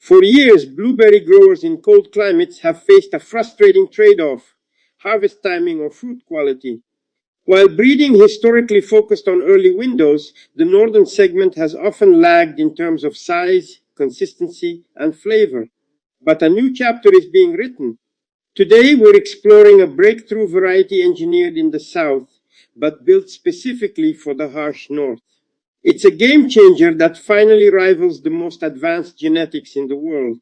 For years, blueberry growers in cold climates have faced a frustrating trade-off: harvest timing or fruit quality. While breeding historically focused on early windows, the northern segment has often lagged in terms of size, consistency, and flavor. But a new chapter is being written. Today, we're exploring a breakthrough variety engineered in the south, but built specifically for the harsh north. It's a game changer that finally rivals the most advanced genetics in the world.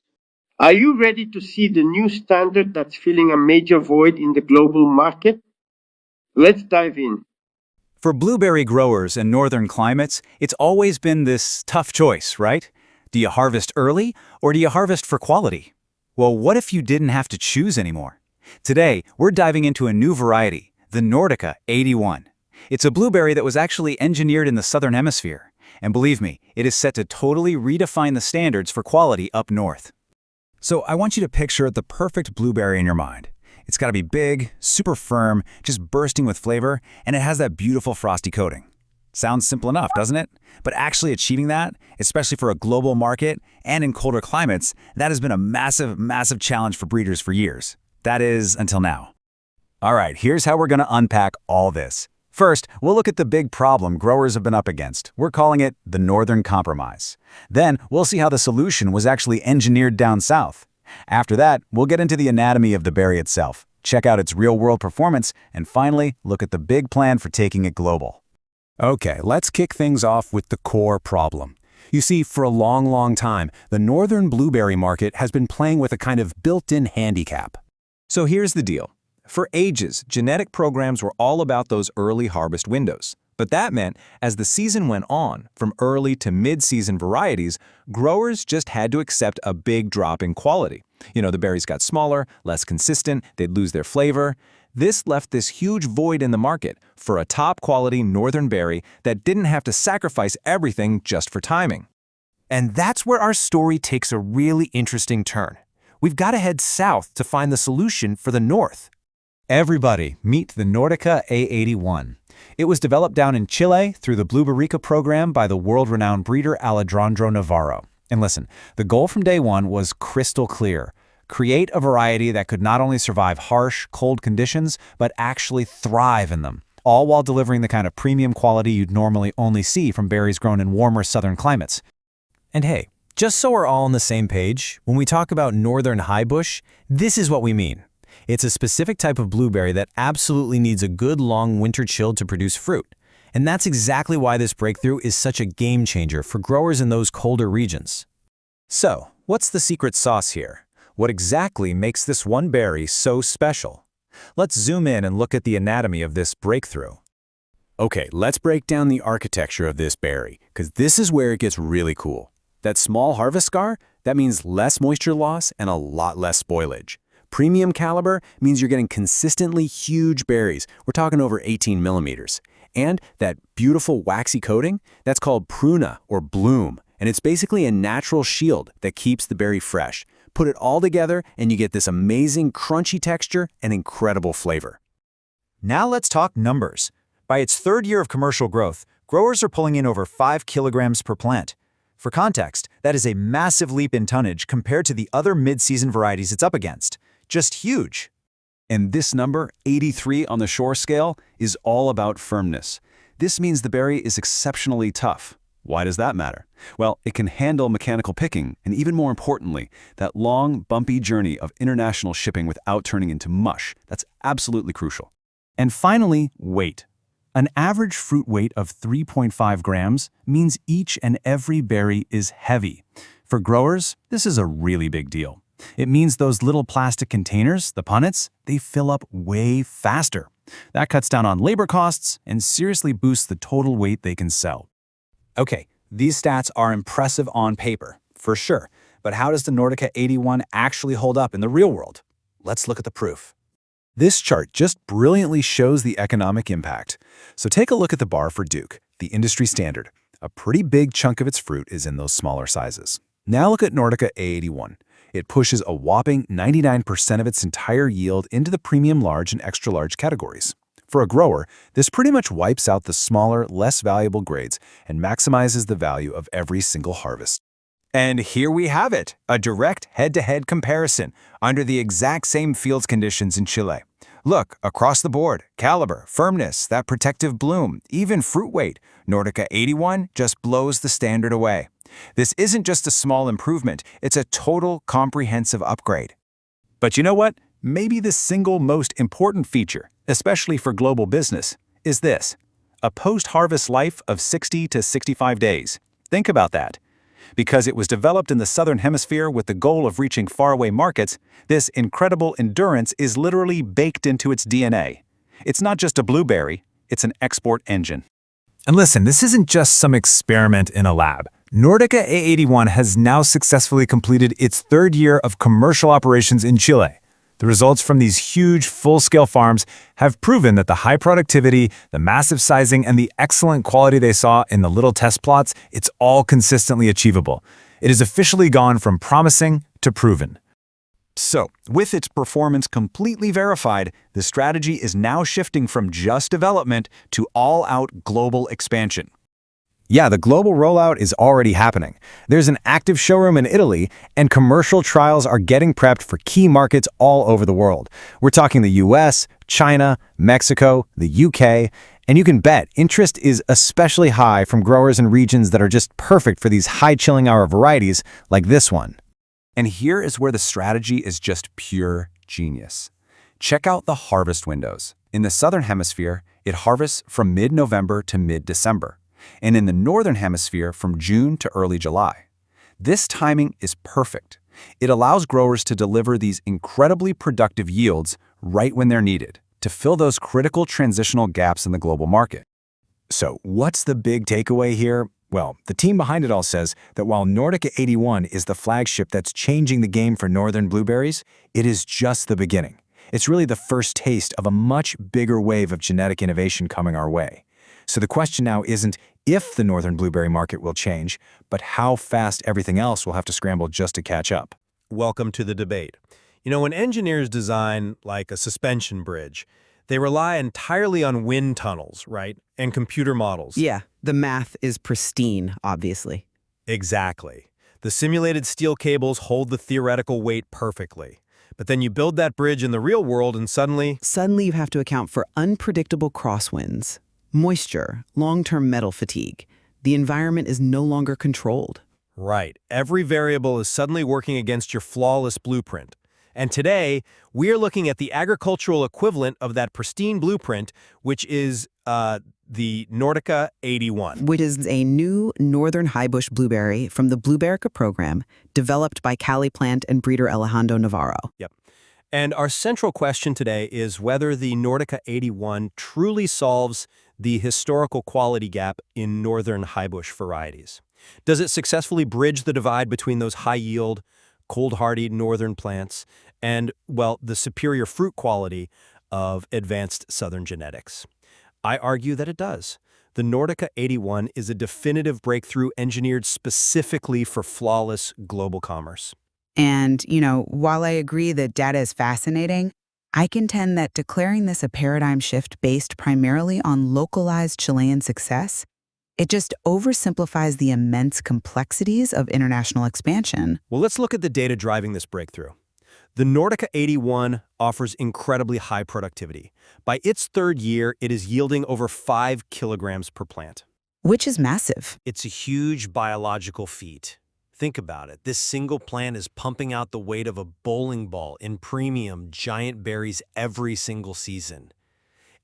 Are you ready to see the new standard that's filling a major void in the global market? Let's dive in. For blueberry growers in northern climates, it's always been this tough choice, right? Do you harvest early or do you harvest for quality? Well, what if you didn't have to choose anymore? Today, we're diving into a new variety, the Nordica A81. It's a blueberry that was actually engineered in the southern hemisphere. And believe me, it is set to totally redefine the standards for quality up north. So I want you to picture the perfect blueberry in your mind. It's got to be big, super firm, just bursting with flavor, and it has that beautiful frosty coating. Sounds simple enough, doesn't it? But actually achieving that, especially for a global market and in colder climates, that has been a massive, massive challenge for breeders for years. That is, until now. All right, here's how we're going to unpack all this. First, we'll look at the big problem growers have been up against. We're calling it the Northern Compromise. Then, we'll see how the solution was actually engineered down south. After that, we'll get into the anatomy of the berry itself, check out its real-world performance, and finally, look at the big plan for taking it global. Okay, let's kick things off with the core problem. You see, for a long, long time, the northern blueberry market has been playing with a kind of built-in handicap. So here's the deal. For ages, genetic programs were all about those early harvest windows. But that meant, as the season went on, from early to mid-season varieties, growers just had to accept a big drop in quality. The berries got smaller, less consistent, they'd lose their flavor. This left this huge void in the market for a top-quality northern berry that didn't have to sacrifice everything just for timing. And that's where our story takes a really interesting turn. We've got to head south to find the solution for the north. Everybody, meet the Nordica A81. It was developed down in Chile through the Blueberica program by the world-renowned breeder Alejandro Navarro. And listen, the goal from day one was crystal clear. Create a variety that could not only survive harsh, cold conditions, but actually thrive in them, all while delivering the kind of premium quality you'd normally only see from berries grown in warmer southern climates. And hey, just so we're all on the same page, when we talk about northern highbush, this is what we mean. It's a specific type of blueberry that absolutely needs a good long winter chill to produce fruit. And that's exactly why this breakthrough is such a game changer for growers in those colder regions. So, what's the secret sauce here? What exactly makes this one berry so special? Let's zoom in and look at the anatomy of this breakthrough. Okay, let's break down the architecture of this berry, because this is where it gets really cool. That small harvest scar, that means less moisture loss and a lot less spoilage. Premium caliber means you're getting consistently huge berries. We're talking over 18 millimeters. And that beautiful waxy coating, that's called pruna or bloom. And it's basically a natural shield that keeps the berry fresh. Put it all together and you get this amazing crunchy texture and incredible flavor. Now let's talk numbers. By its third year of commercial growth, growers are pulling in over 5 kilograms per plant. For context, that is a massive leap in tonnage compared to the other mid-season varieties it's up against. Just huge. And this number, 83 on the shore scale, is all about firmness. This means the berry is exceptionally tough. Why does that matter? Well, it can handle mechanical picking, and even more importantly, that long, bumpy journey of international shipping without turning into mush. That's absolutely crucial. And finally, weight. An average fruit weight of 3.5 grams means each and every berry is heavy. For growers, this is a really big deal. It means those little plastic containers, the punnets, they fill up way faster. That cuts down on labor costs and seriously boosts the total weight they can sell. Okay, these stats are impressive on paper, for sure. But how does the Nordica 81 actually hold up in the real world? Let's look at the proof. This chart just brilliantly shows the economic impact. So take a look at the bar for Duke, the industry standard. A pretty big chunk of its fruit is in those smaller sizes. Now look at Nordica A81. It pushes a whopping 99% of its entire yield into the premium large and extra large categories. For a grower, this pretty much wipes out the smaller, less valuable grades and maximizes the value of every single harvest. And here we have it, a direct head-to-head comparison under the exact same fields conditions in Chile. Look, across the board, caliber, firmness, that protective bloom, even fruit weight, Nordica 81 just blows the standard away. This isn't just a small improvement, it's a total comprehensive upgrade. But you know what? Maybe the single most important feature, especially for global business, is this: a post-harvest life of 60 to 65 days. Think about that. Because it was developed in the Southern Hemisphere with the goal of reaching faraway markets, this incredible endurance is literally baked into its DNA. It's not just a blueberry, it's an export engine. And listen, this isn't just some experiment in a lab. Nordica A81 has now successfully completed its third year of commercial operations in Chile. The results from these huge, full-scale farms have proven that the high productivity, the massive sizing, and the excellent quality they saw in the little test plots, it's all consistently achievable. It has officially gone from promising to proven. So, with its performance completely verified, the strategy is now shifting from just development to all-out global expansion. Yeah, the global rollout is already happening. There's an active showroom in Italy, and commercial trials are getting prepped for key markets all over the world. We're talking the US, China, Mexico, the UK, and you can bet interest is especially high from growers in regions that are just perfect for these high chilling hour varieties like this one. And here is where the strategy is just pure genius. Check out the harvest windows. In the Southern Hemisphere, it harvests from mid-November to mid-December, and in the Northern Hemisphere from June to early July. This timing is perfect. It allows growers to deliver these incredibly productive yields right when they're needed, to fill those critical transitional gaps in the global market. So what's the big takeaway here? Well, the team behind it all says that while Nordica 81 is the flagship that's changing the game for northern blueberries, it is just the beginning. It's really the first taste of a much bigger wave of genetic innovation coming our way. So the question now isn't if the northern blueberry market will change, but how fast everything else will have to scramble just to catch up. Welcome to the debate. You know, when engineers design like a suspension bridge, they rely entirely on wind tunnels, right? And computer models. Yeah, the math is pristine, obviously. Exactly. The simulated steel cables hold the theoretical weight perfectly. But then you build that bridge in the real world and suddenly Suddenly you have to account for unpredictable crosswinds, moisture, long-term metal fatigue. The environment is no longer controlled. right, every variable is suddenly working against your flawless blueprint. And today, we're looking at the agricultural equivalent of that pristine blueprint, which is the Nordica 81. Which is a new northern Highbush blueberry from the Blueberica program, developed by Caliplant and breeder Alejandro Navarro. Yep. And our central question today is whether the Nordica 81 truly solves the historical quality gap in northern Highbush varieties. Does it successfully bridge the divide between those high-yield, cold-hardy northern plants and, well, the superior fruit quality of advanced southern genetics? I argue that it does. The Nordica 81 is a definitive breakthrough engineered specifically for flawless global commerce. And, while I agree that data is fascinating, I contend that declaring this a paradigm shift based primarily on localized Chilean success, it just oversimplifies the immense complexities of international expansion. Well, let's look at the data driving this breakthrough. The Nordica 81 offers incredibly high productivity. By its third year, it is yielding over 5 kilograms per plant. Which is massive. It's a huge biological feat. Think about it. This single plant is pumping out the weight of a bowling ball in premium giant berries every single season.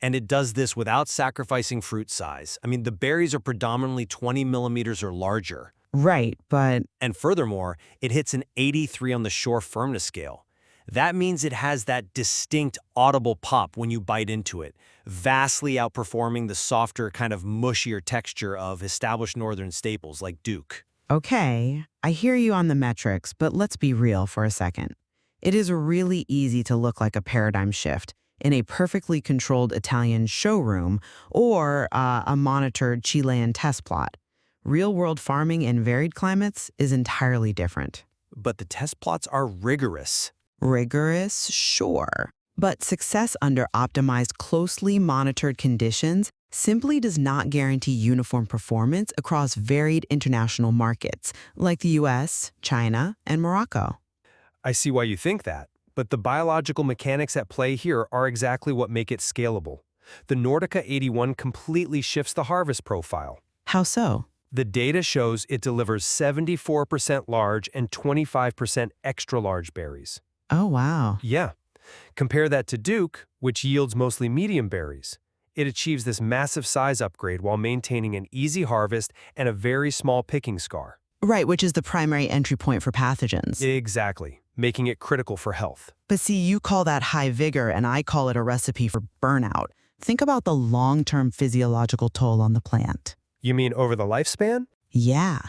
And it does this without sacrificing fruit size. I mean, the berries are predominantly 20 millimeters or larger. Right, but And furthermore, it hits an 83 on the shore firmness scale. That means it has that distinct audible pop when you bite into it, vastly outperforming the softer, kind of mushier texture of established northern staples like Duke. okay, I hear you on the metrics, but let's be real for a second. It is really easy to look like a paradigm shift in a perfectly controlled Italian showroom or a monitored Chilean test plot. Real-world farming in varied climates is entirely different. But the test plots are rigorous. Rigorous, sure. But success under optimized, closely monitored conditions simply does not guarantee uniform performance across varied international markets, like the US, China, and Morocco. I see why you think that, but the biological mechanics at play here are exactly what make it scalable. The Nordica 81 completely shifts the harvest profile. How so? The data shows it delivers 74% large and 25% extra large berries. Oh, wow. Yeah. Compare that to Duke, which yields mostly medium berries. It achieves this massive size upgrade while maintaining an easy harvest and a very small picking scar. Right, which is the primary entry point for pathogens. Exactly, making it critical for health. But see, you call that high vigor, and I call it a recipe for burnout. Think about the long-term physiological toll on the plant. You mean over the lifespan? Yeah,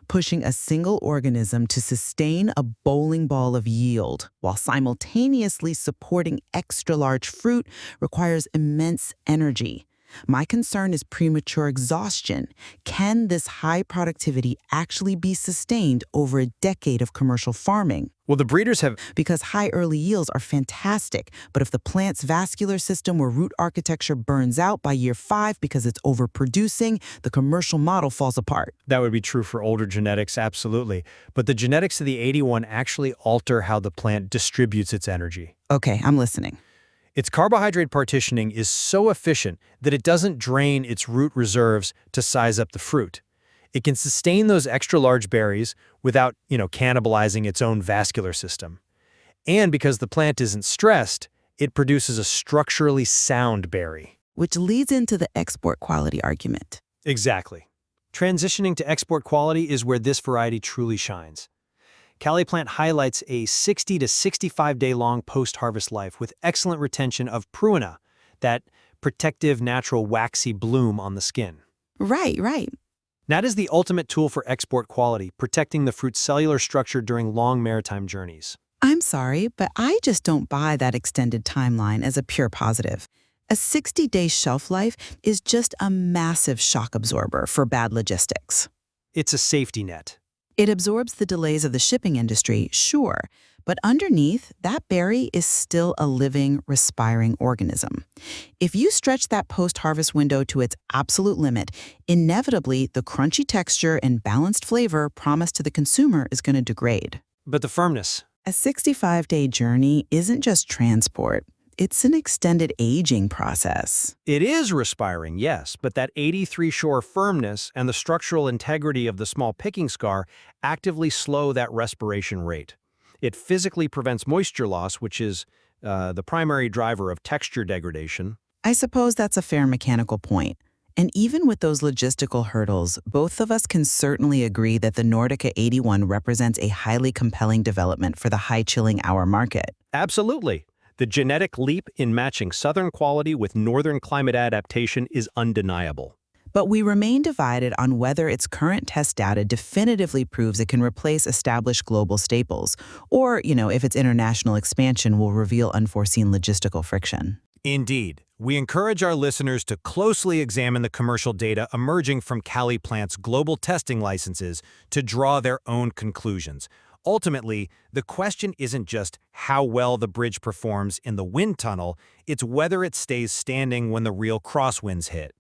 pushing a single organism to sustain a bowling ball of yield while simultaneously supporting extra-large fruit requires immense energy. My concern is premature exhaustion. Can this high productivity actually be sustained over a decade of commercial farming? Well, the breeders have... Because high early yields are fantastic, but if the plant's vascular system or root architecture burns out by year 5 because it's overproducing, the commercial model falls apart. That would be true for older genetics, absolutely. But the genetics of the 81 actually alter how the plant distributes its energy. Okay, I'm listening. Its carbohydrate partitioning is so efficient that it doesn't drain its root reserves to size up the fruit. It can sustain those extra large berries without, cannibalizing its own vascular system. And because the plant isn't stressed, it produces a structurally sound berry. Which leads into the export quality argument. Exactly. Transitioning to export quality is where this variety truly shines. Caliplant highlights a 60 to 65 day long post-harvest life with excellent retention of pruina, that protective natural waxy bloom on the skin. Right. That is the ultimate tool for export quality, protecting the fruit's cellular structure during long maritime journeys. I'm sorry, but I just don't buy that extended timeline as a pure positive. A 60-day shelf life is just a massive shock absorber for bad logistics. It's a safety net. It absorbs the delays of the shipping industry, sure, but underneath, that berry is still a living, respiring organism. If you stretch that post-harvest window to its absolute limit, inevitably the crunchy texture and balanced flavor promised to the consumer is going to degrade. But the firmness. A 65-day journey isn't just transport. It's an extended aging process. It is respiring, yes, but that 83-shore firmness and the structural integrity of the small picking scar actively slow that respiration rate. It physically prevents moisture loss, which is the primary driver of texture degradation. I suppose that's a fair mechanical point. And even with those logistical hurdles, both of us can certainly agree that the Nordica 81 represents a highly compelling development for the high chilling hour market. Absolutely. The genetic leap in matching southern quality with northern climate adaptation is undeniable. But we remain divided on whether its current test data definitively proves it can replace established global staples, or, if its international expansion will reveal unforeseen logistical friction. Indeed. We encourage our listeners to closely examine the commercial data emerging from Caliplant's global testing licenses to draw their own conclusions. Ultimately, the question isn't just how well the bridge performs in the wind tunnel, it's whether it stays standing when the real crosswinds hit.